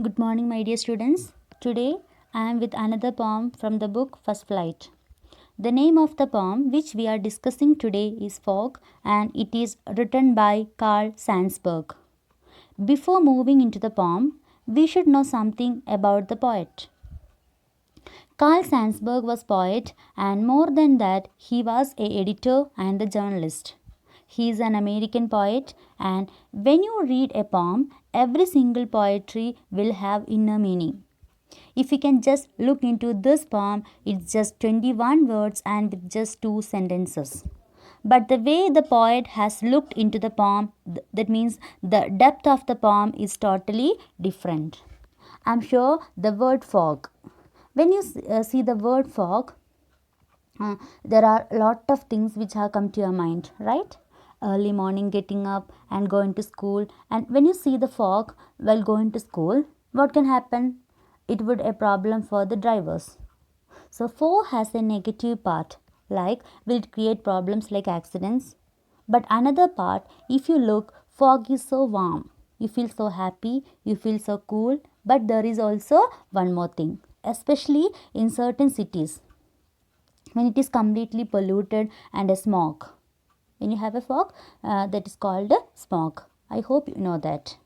Good morning, my dear students. Today I am with another poem from the book First Flight. The name of the poem which we are discussing today is Fog and it is written by Carl Sandburg. Before moving into the poem, we should know something about the poet. Carl Sandburg was poet and more than that he was a editor and a journalist. He is an American poet and when you read a poem, every single poetry will have inner meaning. If you can just look into this poem, it's just 21 words and with just 2 sentences. But the way the poet has looked into the poem, that means the depth of the poem is totally different. I'm sure the word fog. When you see the word fog, there are a lot of things which have come to your mind, right? Early morning getting up and going to school, and when you see the fog while going to school, what can happen? It would a problem for the drivers. So fog has a negative part, like will it create problems like accidents. But another part, if you look, fog is so warm, you feel so happy, you feel so cool. But there is also one more thing, especially in certain cities when it is completely polluted and a smog. When you have a fog, that is called a smog. I hope you know that.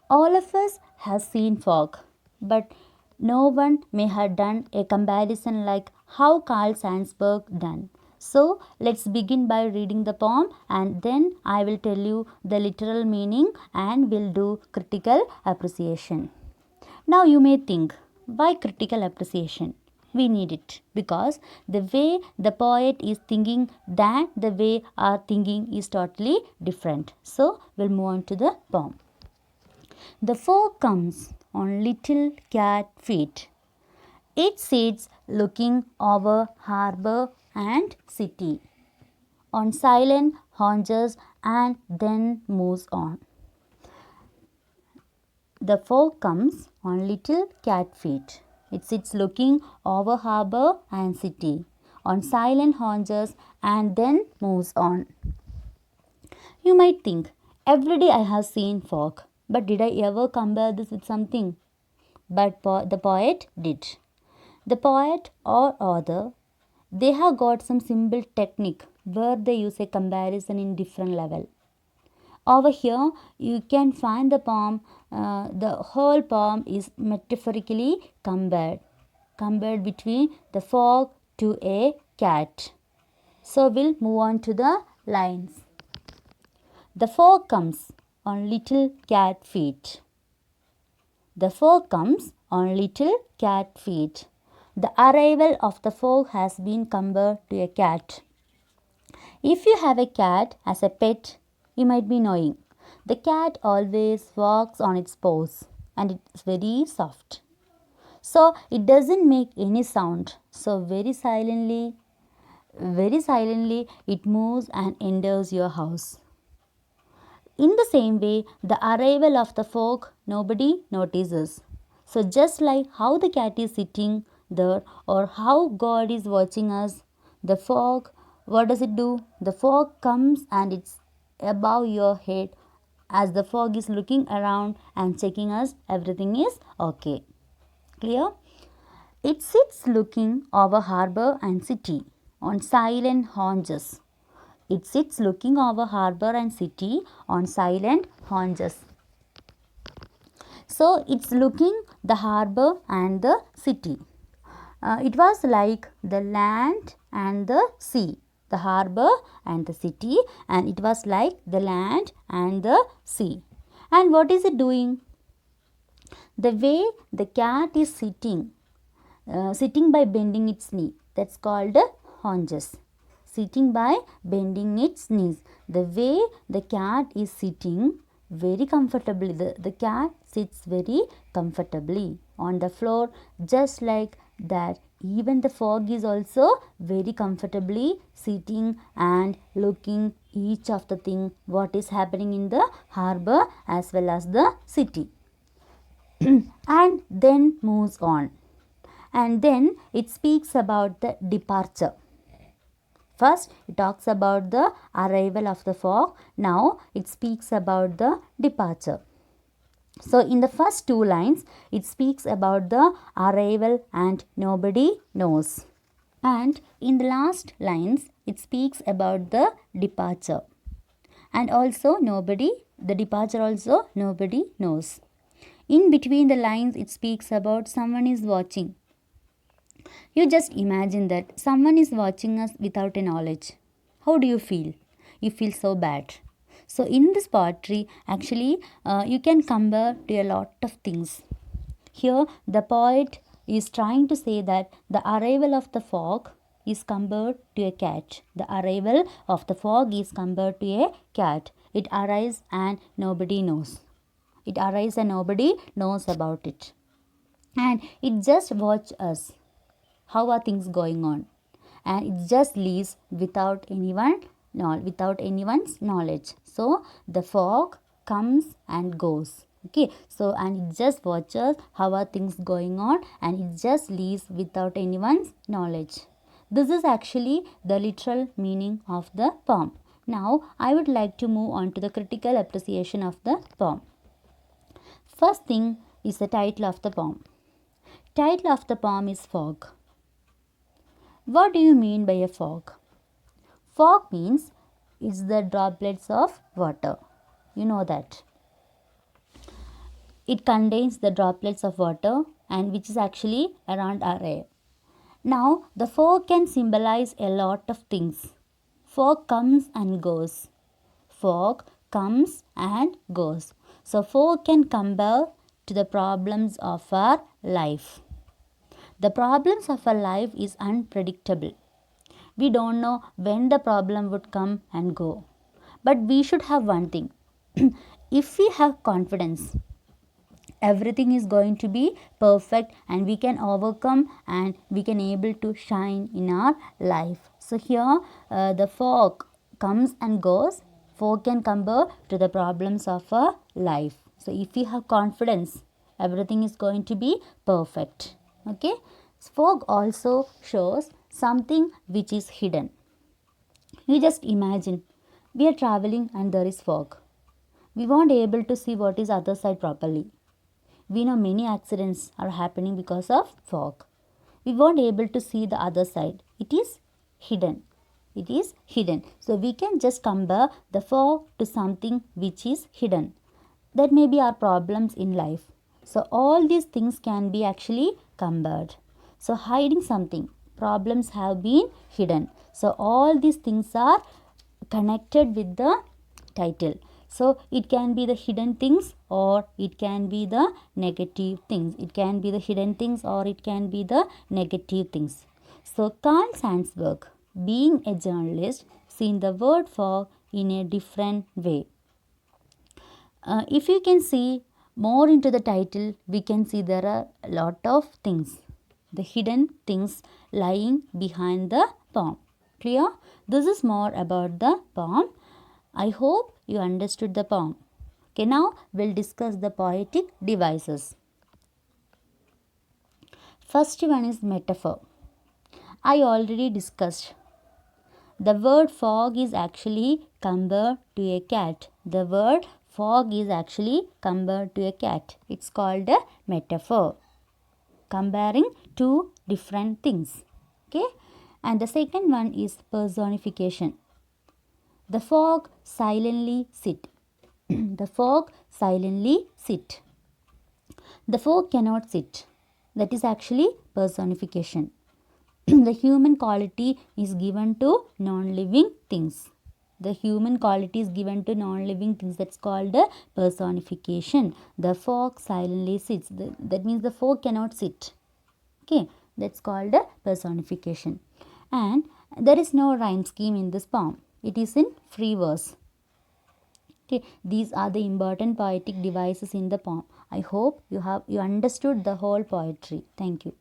All of us have seen fog, but no one may have done a comparison like how Carl Sandburg done. So let's begin by reading the poem and then I will tell you the literal meaning and will do critical appreciation. Now you may think, why critical appreciation? We need it because the way the poet is thinking than the way our thinking is totally different. So we'll move on to the poem. The fog comes on little cat feet. It sits looking over harbor and city, on silent haunches and then moves on. The fog comes on little cat feet. It sits looking over harbor and city, on silent haunches and then moves on. You might think, every day I have seen fog, but did I ever compare this with something? But the poet did. The poet or author, they have got some simple technique where they use a comparison in different level. Over here, you can find the poem, the whole poem is metaphorically compared between the fog to a cat. So we'll move on to the lines. The fog comes on little cat feet. The fog comes on little cat feet. The arrival of the fog has been compared to a cat. If you have a cat as a pet, you might be knowing the cat always walks on its paws and it's very soft. So it doesn't make any sound. So very silently it moves and enters your house. In the same way, the arrival of the fog nobody notices. So just like how the cat is sitting there or how God is watching us, the fog, what does it do? The fog comes and it's above your head. As the fog is looking around and checking us, everything is okay. Clear? It sits looking over harbor and city on silent haunches. It sits looking over harbor and city on silent haunches. So it's looking the harbor and the city. It was like the land and the sea, the harbor and the city, and it was like the land and the sea. And what is it doing? The way the cat is sitting by bending its knee, that's called haunches. Sitting by bending its knees. The way the cat is sitting very comfortably, the cat sits very comfortably on the floor, just like that. Even the fog is also very comfortably sitting and looking each of the thing what is happening in the harbor as well as the city. And then moves on. And then it speaks about the departure. First, it talks about the arrival of the fog. Now, it speaks about the departure. So in the first two lines, it speaks about the arrival and nobody knows. And in the last lines, it speaks about the departure. And also the departure also nobody knows. In between the lines, it speaks about someone is watching. You just imagine that someone is watching us without a knowledge. How do you feel? You feel so bad. So in this poetry, actually, you can compare to a lot of things. Here, the poet is trying to say that the arrival of the fog is compared to a cat. The arrival of the fog is compared to a cat. It arrives and nobody knows. It arrives and nobody knows about it. And it just watches us. How are things going on? And it just leaves without anyone's knowledge. So the fog comes and goes. Okay, so and it just watches how are things going on, and it just leaves without anyone's knowledge. This is actually the literal meaning of the poem. Now I would like to move on to the critical appreciation of the poem. First thing is the title of the poem. Title of the poem is Fog. What do you mean by a fog? Fog means it's the droplets of water. You know that. It contains the droplets of water and which is actually around our air. Now, the fog can symbolize a lot of things. Fog comes and goes. Fog comes and goes. So, fog can compare to the problems of our life. The problems of our life is unpredictable. We don't know when the problem would come and go. But we should have one thing. If we have confidence, everything is going to be perfect and we can overcome and we can able to shine in our life. So here the fog comes and goes. Fog can compare to the problems of our life. So if we have confidence, everything is going to be perfect. Okay. Fog also shows something which is hidden. You just imagine we are traveling and there is fog. We won't be able to see what is other side properly. We know many accidents are happening because of fog. We won't be able to see the other side. It is hidden. It is hidden. So we can just compare the fog to something which is hidden. That may be our problems in life. So all these things can be actually compared. So hiding something. Problems have been hidden. So all these things are connected with the title. So it can be the hidden things or it can be the negative things. It can be the hidden things or it can be the negative things. So Carl Sandburg, being a journalist, seen the word fog in a different way. If you can see more into the title, we can see there are a lot of things. The hidden things lying behind the poem. Clear? This is more about the poem. I hope you understood the poem. Okay, now we'll discuss the poetic devices. First one is metaphor. I already discussed. The word fog is actually compared to a cat. The word fog is actually compared to a cat. It's called a metaphor. Comparing two different things. Okay. And the second one is personification. The fog silently sit. The fog silently sit. The fog cannot sit. That is actually personification. The human quality is given to non-living things. The human quality is given to non-living things. That's called a personification. The fog silently sits. That means the fog cannot sit. Okay, that's called a personification. And there is no rhyme scheme in this poem. It is in free verse. Okay, these are the important poetic devices in the poem. I hope you understood the whole poetry. Thank you.